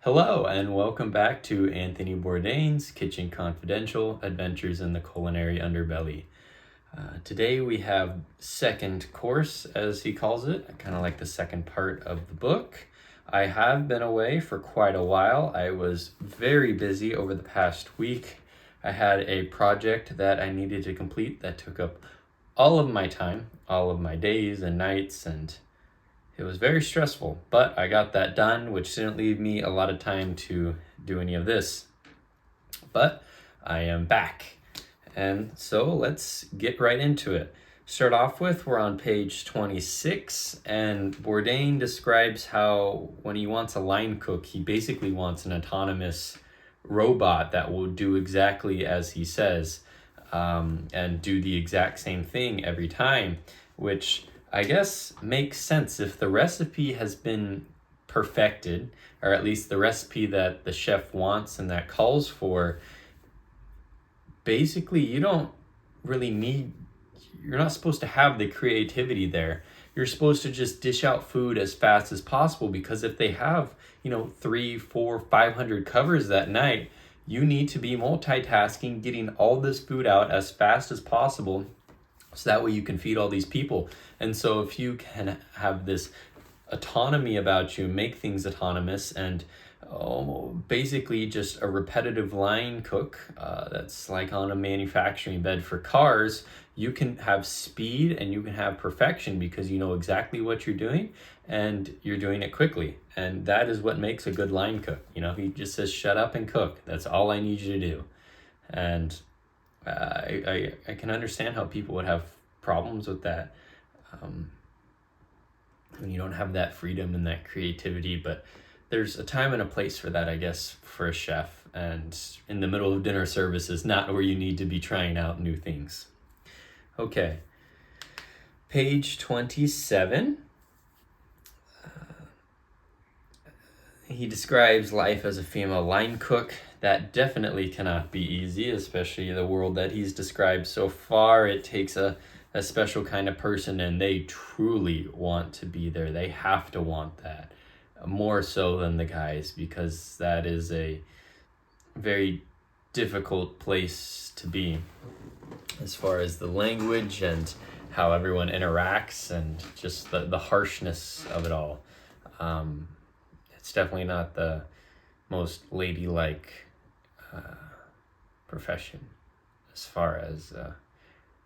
Hello, and welcome back to Anthony Bourdain's Kitchen Confidential Adventures in the Culinary Underbelly. Today we have second course, as he calls it, kind of like the second part of the book. I have been away for quite a while. I was very busy over the past week. I had a project that I needed to complete that took up all of my time, all of my days and nights, and it was very stressful, but I got that done, which didn't leave me a lot of time to do any of this. But I am back. And so let's get right into it. Start off with, we're on page 26, and Bourdain describes how when he wants a line cook, he basically wants an autonomous robot that will do exactly as he says, and do the exact same thing every time, which I guess makes sense if the recipe has been perfected, or at least the recipe that the chef wants and that calls for. Basically, you don't really need, you're not supposed to have the creativity there. You're supposed to just dish out food as fast as possible, because if they have, 3, 4, 500 covers that night, you need to be multitasking, getting all this food out as fast as possible, so that way you can feed all these people. And so if you can have this autonomy about you, make things autonomous, and basically just a repetitive line cook that's like on a manufacturing bed for cars, you can have speed and you can have perfection because you know exactly what you're doing and you're doing it quickly. And that is what makes a good line cook. He just says, shut up and cook. That's all I need you to do. And I can understand how people would have problems with that when you don't have that freedom and that creativity. But there's a time and a place for that, I guess, for a chef. And in the middle of dinner service is not where you need to be trying out new things. Okay, page 27. He describes life as a female line cook. That definitely cannot be easy, especially the world that he's described so far. It takes a special kind of person, and they truly want to be there. They have to want that, more so than the guys, because that is a very difficult place to be as far as the language and how everyone interacts and just the harshness of it all. It's definitely not the most ladylike profession as far as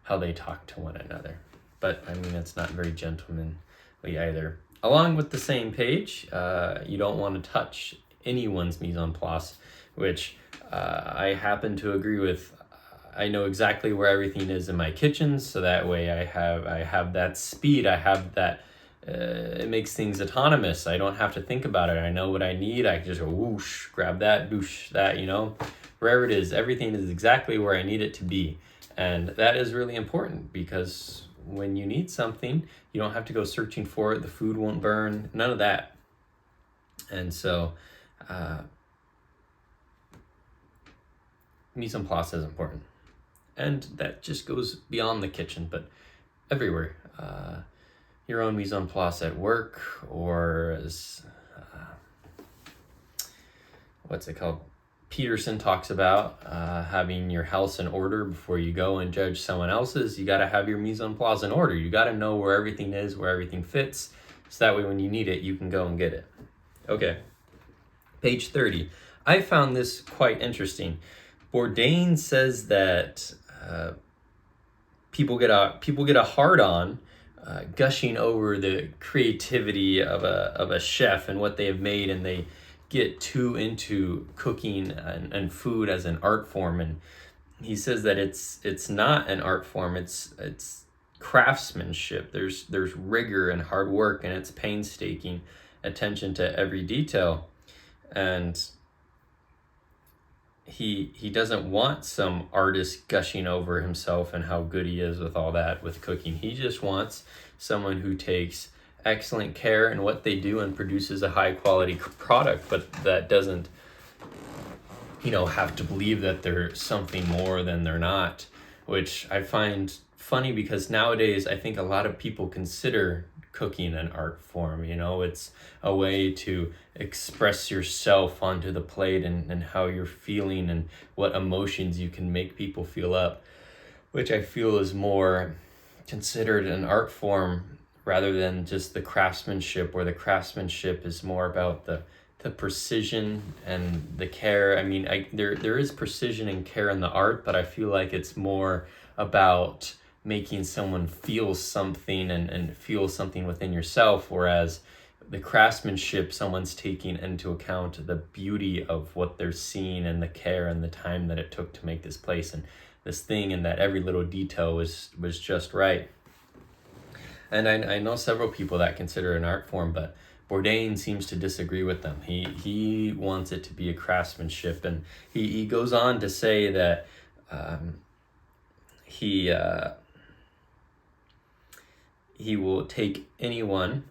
how they talk to one another. But it's not very gentlemanly either. Along with the same page, you don't want to touch anyone's mise en place, which I happen to agree with. I know exactly where everything is in my kitchen, so that way I have that speed. I have that. It makes things autonomous. I don't have to think about it. I know what I need. I can just go whoosh, grab that, whoosh, that. Wherever it is, everything is exactly where I need it to be, and that is really important because when you need something, you don't have to go searching for it. The food won't burn, none of that. And so mise en place is important. And that just goes beyond the kitchen, but everywhere. Your own mise en place at work, or as, what's it called? Peterson talks about having your house in order before you go and judge someone else's. You got to have your mise en place in order. You got to know where everything is, where everything fits, so that way when you need it, you can go and get it. Okay, page 30. I found this quite interesting. Bourdain says that people get a hard-on gushing over the creativity of a chef and what they have made, and they get too into cooking and food as an art form. And he says that it's not an art form, it's craftsmanship. There's rigor and hard work, and it's painstaking attention to every detail. And he doesn't want some artist gushing over himself and how good he is with all that with cooking. He just wants someone who takes excellent care in what they do and produces a high quality product, but that doesn't have to believe that they're something more than they're not, which I find funny because nowadays I think a lot of people consider cooking an art form. You know, it's a way to express yourself onto the plate and how you're feeling and what emotions you can make people feel up, which I feel is more considered an art form rather than just the craftsmanship, where the craftsmanship is more about the precision and the care. I mean, there is precision and care in the art, but I feel like it's more about making someone feel something and feel something within yourself, whereas the craftsmanship, someone's taking into account the beauty of what they're seeing and the care and the time that it took to make this place and this thing, and that every little detail was just right. And I know several people that consider it an art form, but Bourdain seems to disagree with them. He wants it to be a craftsmanship, and he goes on to say that he will take anyone.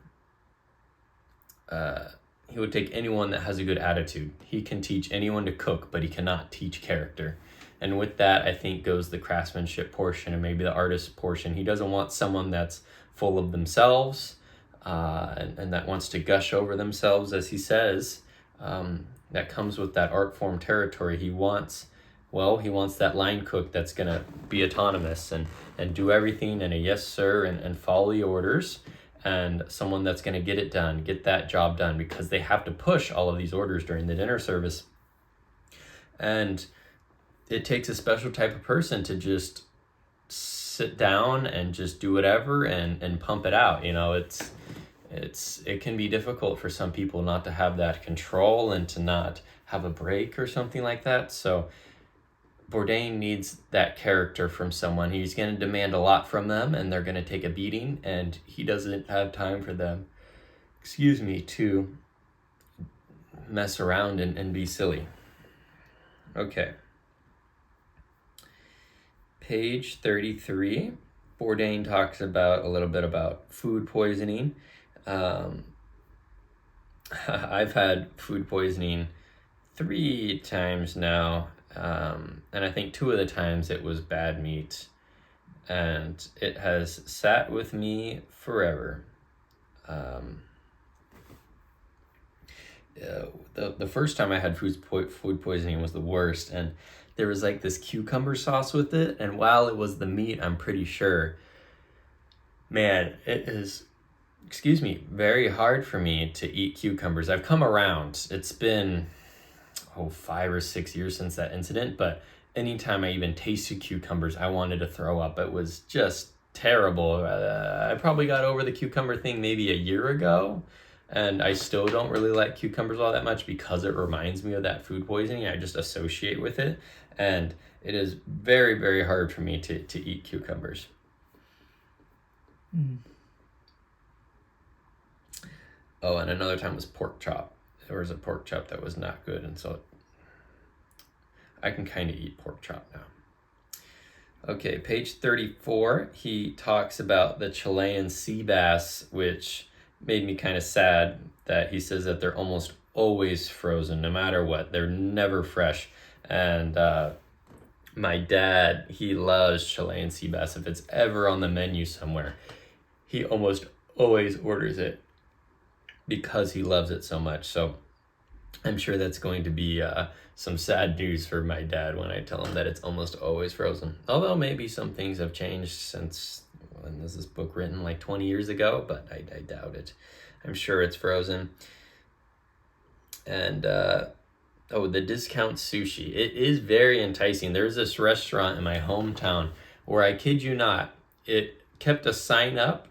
He would take anyone that has a good attitude. He can teach anyone to cook, but he cannot teach character. And with that, I think goes the craftsmanship portion and maybe the artist portion. He doesn't want someone that's full of themselves and that wants to gush over themselves, as he says. That comes with that art form territory. He wants that line cook that's going to be autonomous and do everything in a yes, sir, and follow the orders. And someone that's going to get it done, get that job done, because they have to push all of these orders during the dinner service. And it takes a special type of person to just sit down and just do whatever and pump it out. You know, it can be difficult for some people not to have that control and to not have a break or something like that. So Bourdain needs that character from someone. He's going to demand a lot from them, and they're going to take a beating, and he doesn't have time for them, to mess around and be silly. Okay. Page 33, Bourdain talks about a little bit about food poisoning. I've had food poisoning 3 times now, and I think 2 of the times it was bad meat, and it has sat with me forever. The first time I had food poisoning was the worst, and there was like this cucumber sauce with it, and while it was the meat, I'm pretty sure, man, it is, very hard for me to eat cucumbers. I've come around. It's been 5 or 6 years since that incident, but anytime I even tasted cucumbers, I wanted to throw up. It was just terrible. I probably got over the cucumber thing maybe a year ago, and I still don't really like cucumbers all that much because it reminds me of that food poisoning. I just associate with it, and it is very, very hard for me to eat cucumbers. Oh, and another time was pork chop. There was a pork chop that was not good, and so I can kind of eat pork chop now. Okay, page 34, he talks about the Chilean sea bass, which made me kind of sad that he says that they're almost always frozen, no matter what. They're never fresh. And my dad, he loves Chilean sea bass. If it's ever on the menu somewhere, he almost always orders it because he loves it so much. So I'm sure that's going to be some sad news for my dad when I tell him that it's almost always frozen. Although maybe some things have changed since, when was this book written, like 20 years ago, but I doubt it. I'm sure it's frozen. And the discount sushi. It is very enticing. There's this restaurant in my hometown where, I kid you not, it kept a sign up.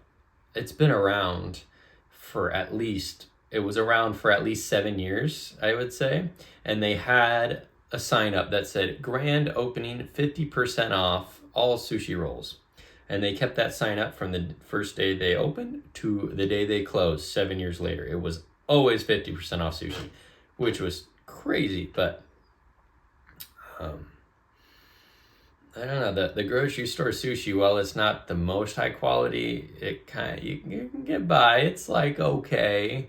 It's been around for at least 7 years, I would say. And they had a sign up that said, grand opening, 50% off all sushi rolls. And they kept that sign up from the first day they opened to the day they closed 7 years later. It was always 50% off sushi, which was crazy. But I don't know, the grocery store sushi, while it's not the most high quality, it you can get by. It's like, okay.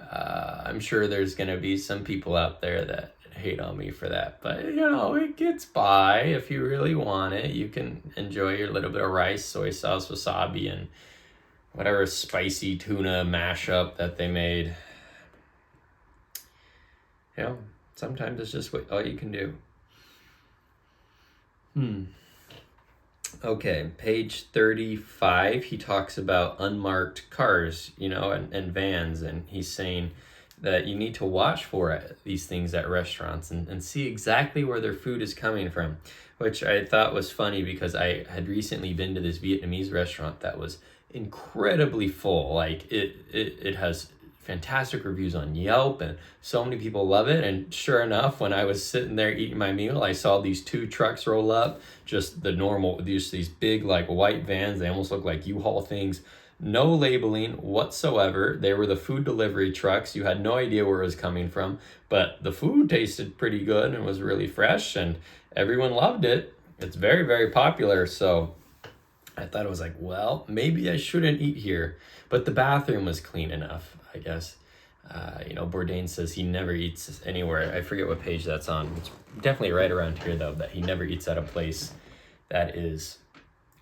I'm sure there's going to be some people out there that hate on me for that, but it gets by. If you really want it, you can enjoy your little bit of rice, soy sauce, wasabi, and whatever spicy tuna mashup that they made. You know, sometimes it's just all you can do. Okay, page 35, he talks about unmarked cars, and vans, and he's saying that you need to watch for these things at restaurants and see exactly where their food is coming from, which I thought was funny because I had recently been to this Vietnamese restaurant that was incredibly full. Like it has fantastic reviews on Yelp and so many people love it. And sure enough, when I was sitting there eating my meal, I saw these 2 trucks roll up, just these big like white vans. They almost look like U-Haul things. No labeling whatsoever. They were the food delivery trucks. You had no idea where it was coming from, but the food tasted pretty good and was really fresh and everyone loved it. It's very, very popular. So I thought it was like, well, maybe I shouldn't eat here, but the bathroom was clean enough, I guess. Bourdain says he never eats anywhere. I forget what page that's on. It's definitely right around here, though, that he never eats at a place that is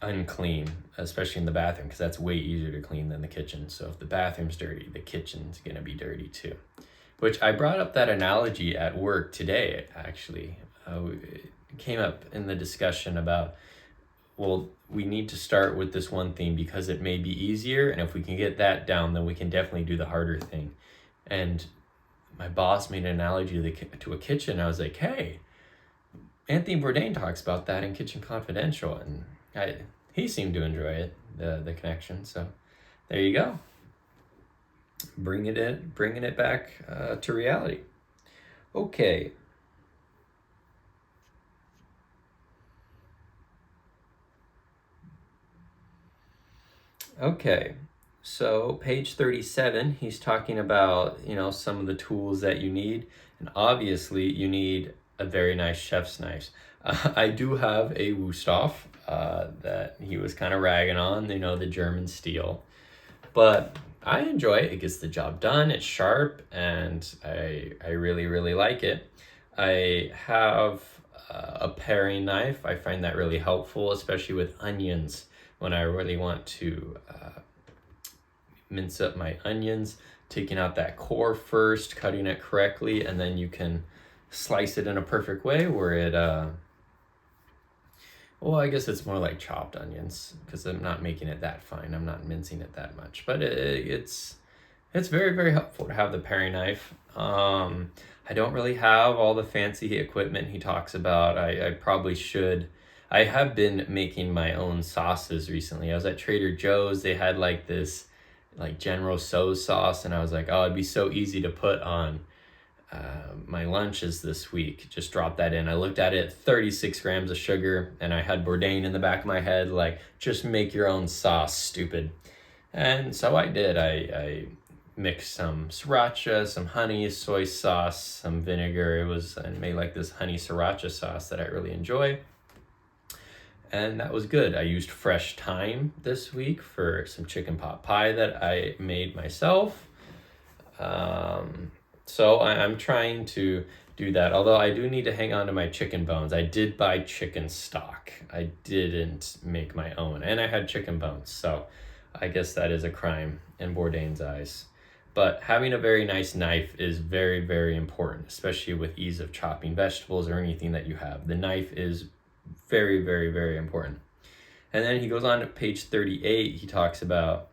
unclean, especially in the bathroom, because that's way easier to clean than the kitchen. So if the bathroom's dirty, the kitchen's going to be dirty too. Which I brought up that analogy at work today, actually. It came up in the discussion about, well, we need to start with this one thing because it may be easier, and if we can get that down, then we can definitely do the harder thing. And my boss made an analogy to a kitchen. I was like, hey, Anthony Bourdain talks about that in Kitchen Confidential, and he seemed to enjoy it, the connection. So there you go, bringing it back to reality. Okay. Okay, so page 37, he's talking about, some of the tools that you need. And obviously, you need a very nice chef's knife. I do have a Wusthof that he was kind of ragging on, the German steel. But I enjoy it. It gets the job done. It's sharp, and I really, really like it. I have a paring knife. I find that really helpful, especially with onions. When I really want to mince up my onions, taking out that core first, cutting it correctly, and then you can slice it in a perfect way where it, I guess it's more like chopped onions because I'm not making it that fine. I'm not mincing it that much, but it's very, very helpful to have the paring knife. I don't really have all the fancy equipment he talks about. I probably should. I have been making my own sauces recently. I was at Trader Joe's. They had like this General Tso's sauce, and I was like, oh, it'd be so easy to put on my lunches this week. Just drop that in. I looked at it, 36 grams of sugar, and I had Bourdain in the back of my head, like, just make your own sauce, stupid. And so I did. I mixed some sriracha, some honey, soy sauce, some vinegar. And made like this honey sriracha sauce that I really enjoy. And that was good. I used fresh thyme this week for some chicken pot pie that I made myself. So I'm trying to do that. Although I do need to hang on to my chicken bones. I did buy chicken stock. I didn't make my own. And I had chicken bones. So I guess that is a crime in Bourdain's eyes. But having a very nice knife is very, very important, especially with ease of chopping vegetables or anything that you have. The knife is very, very, very important. And then he goes on to page 38. He talks about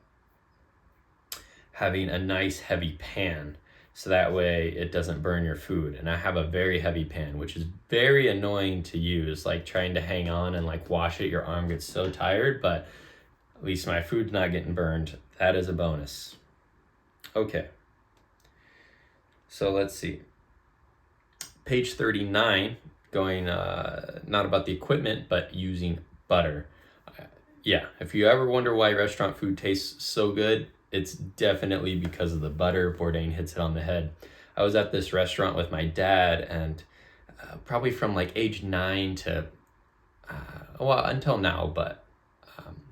having a nice heavy pan so that way it doesn't burn your food. And I have a very heavy pan, which is very annoying to use, like trying to hang on and like wash it. Your arm gets so tired, but at least my food's not getting burned. That is a bonus. Okay, so let's see. Page 39, going not about the equipment, but using butter. Yeah, if you ever wonder why restaurant food tastes so good, it's definitely because of the butter. Bourdain hits it on the head. I was at this restaurant with my dad, and probably from like age 9 to, until now, but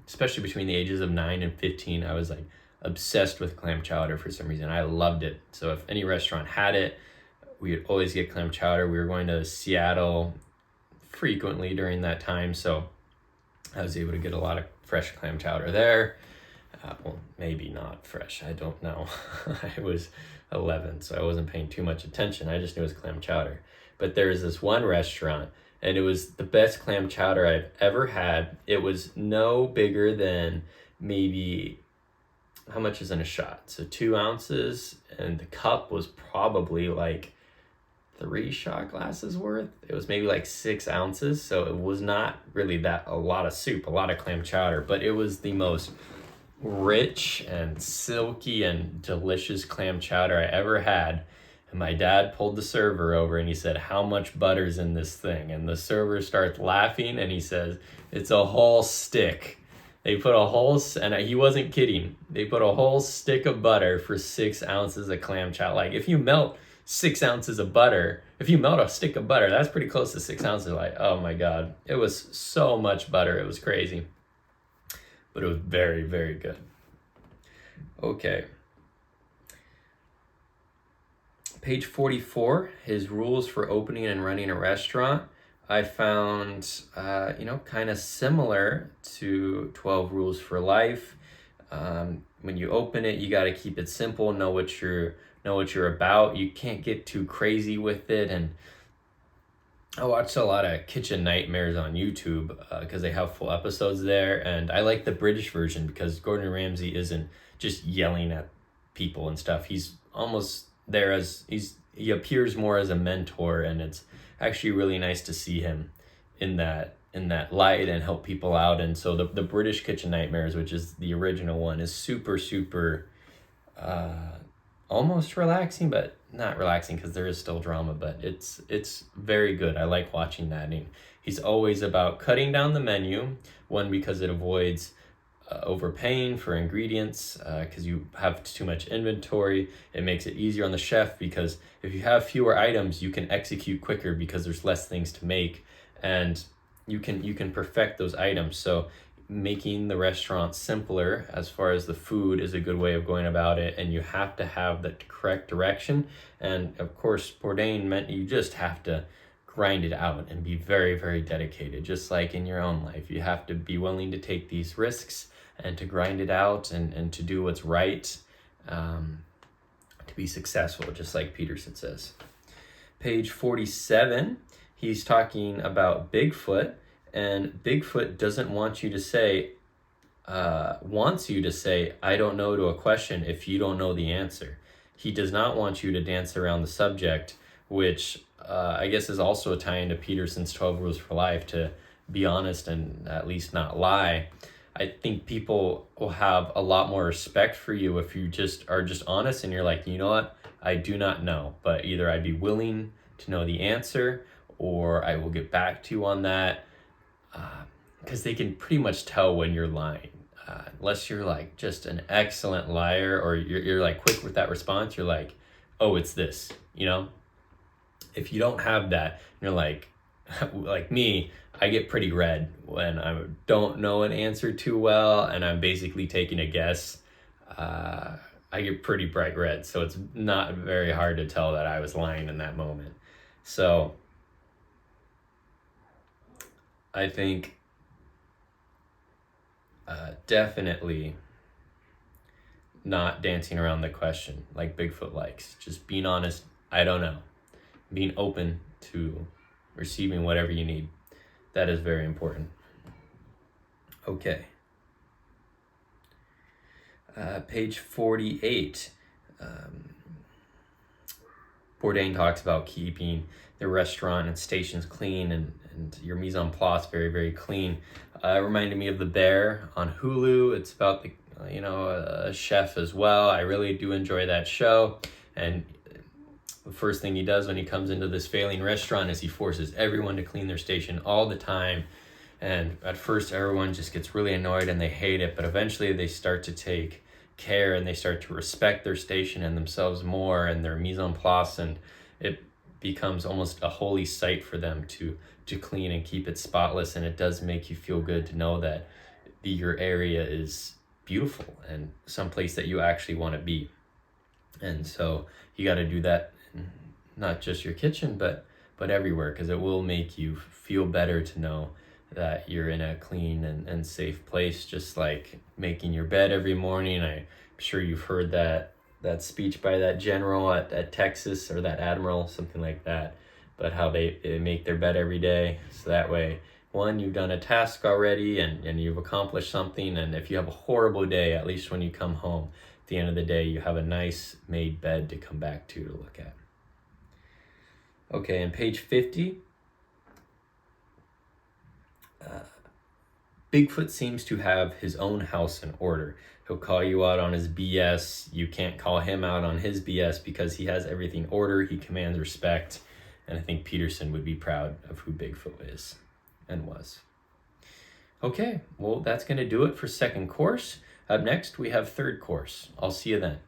especially between the ages of 9 and 15, I was like obsessed with clam chowder for some reason. I loved it. So if any restaurant had it, we would always get clam chowder. We were going to Seattle frequently during that time, so I was able to get a lot of fresh clam chowder there. Well, maybe not fresh. I don't know. I was 11, so I wasn't paying too much attention. I just knew it was clam chowder. But there was this one restaurant, and it was the best clam chowder I've ever had. It was no bigger than maybe, how much is in a shot? So 2 ounces, and the cup was probably like 3 shot glasses worth. It was maybe like 6 ounces, so it was not really that a lot of soup, a lot of clam chowder, but it was the most rich and silky and delicious clam chowder I ever had. And my dad pulled the server over and he said, "How much butter's in this thing?" And the server starts laughing and he says, "It's a whole stick." They put a whole, and he wasn't kidding, they put a whole stick of butter for 6 ounces of clam chowder. Like, if you melt 6 ounces of butter, if you melt a stick of butter, that's pretty close to 6 ounces. Like, oh my God, it was so much butter. It was crazy, but it was very, very good. Okay. Page 44, his rules for opening and running a restaurant. I found, kind of similar to 12 Rules for Life. When you open it, you got to keep it simple, know what you're about. You can't get too crazy with it. And I watched a lot of Kitchen Nightmares on YouTube because they have full episodes there. And I like the British version because Gordon Ramsay isn't just yelling at people and stuff. He's almost there he appears more as a mentor, and it's actually really nice to see him in that light and help people out. And so the British Kitchen Nightmares, which is the original one, is super, super almost relaxing, but not relaxing because there is still drama, but it's very good. I like watching that. And he's always about cutting down the menu, one, because it avoids overpaying for ingredients because you have too much inventory. It makes it easier on the chef because if you have fewer items, you can execute quicker because there's less things to make, and you can perfect those items. So making the restaurant simpler as far as the food is a good way of going about it, and you have to have the correct direction. And of course, Bourdain meant you just have to grind it out and be very, very dedicated, just like in your own life. You have to be willing to take these risks and to grind it out and to do what's right to be successful, just like Peterson says. Page 47, he's talking about Bigfoot, and Bigfoot doesn't want you to say, wants you to say, "I don't know" to a question if you don't know the answer. He does not want you to dance around the subject, which I guess is also a tie into Peterson's 12 Rules for Life, to be honest and at least not lie. I think people will have a lot more respect for you if you are just honest and you're like, "You know what? I do not know, but either I'd be willing to know the answer or I will get back to you on that." Because they can pretty much tell when you're lying. Unless you're like just an excellent liar, or you're like quick with that response, you're like, "Oh, it's this," If you don't have that, you're like me, I get pretty red when I don't know an answer too well and I'm basically taking a guess. I get pretty bright red, so it's not very hard to tell that I was lying in that moment. So I think definitely not dancing around the question like Bigfoot likes. Just being honest, "I don't know." Being open to receiving whatever you need. That is very important. Okay. Page 48. Bourdain talks about keeping the restaurant and stations clean and your mise en place very, very clean. It reminded me of The Bear on Hulu. It's about a chef as well. I really do enjoy that show. And the first thing he does when he comes into this failing restaurant is he forces everyone to clean their station all the time. And at first everyone just gets really annoyed and they hate it, but eventually they start to take care and they start to respect their station and themselves more and their mise en place, and it becomes almost a holy site for them to clean and keep it spotless. And it does make you feel good to know that your area is beautiful and someplace that you actually want to be. And so you got to do that, not just your kitchen, but everywhere, because it will make you feel better to know that you're in a clean and safe place, just like making your bed every morning. I'm sure you've heard that speech by that general at Texas, or that admiral, something like that, but how they make their bed every day. So that way, one, you've done a task already and you've accomplished something. And if you have a horrible day, at least when you come home at the end of the day, you have a nice made bed to come back to look at. Okay, on page 50, Bigfoot seems to have his own house in order. He'll call you out on his BS. You can't call him out on his BS because he has everything in order. He commands respect. And I think Peterson would be proud of who Bigfoot is and was. Okay, well, that's going to do it for second course. Up next, we have third course. I'll see you then.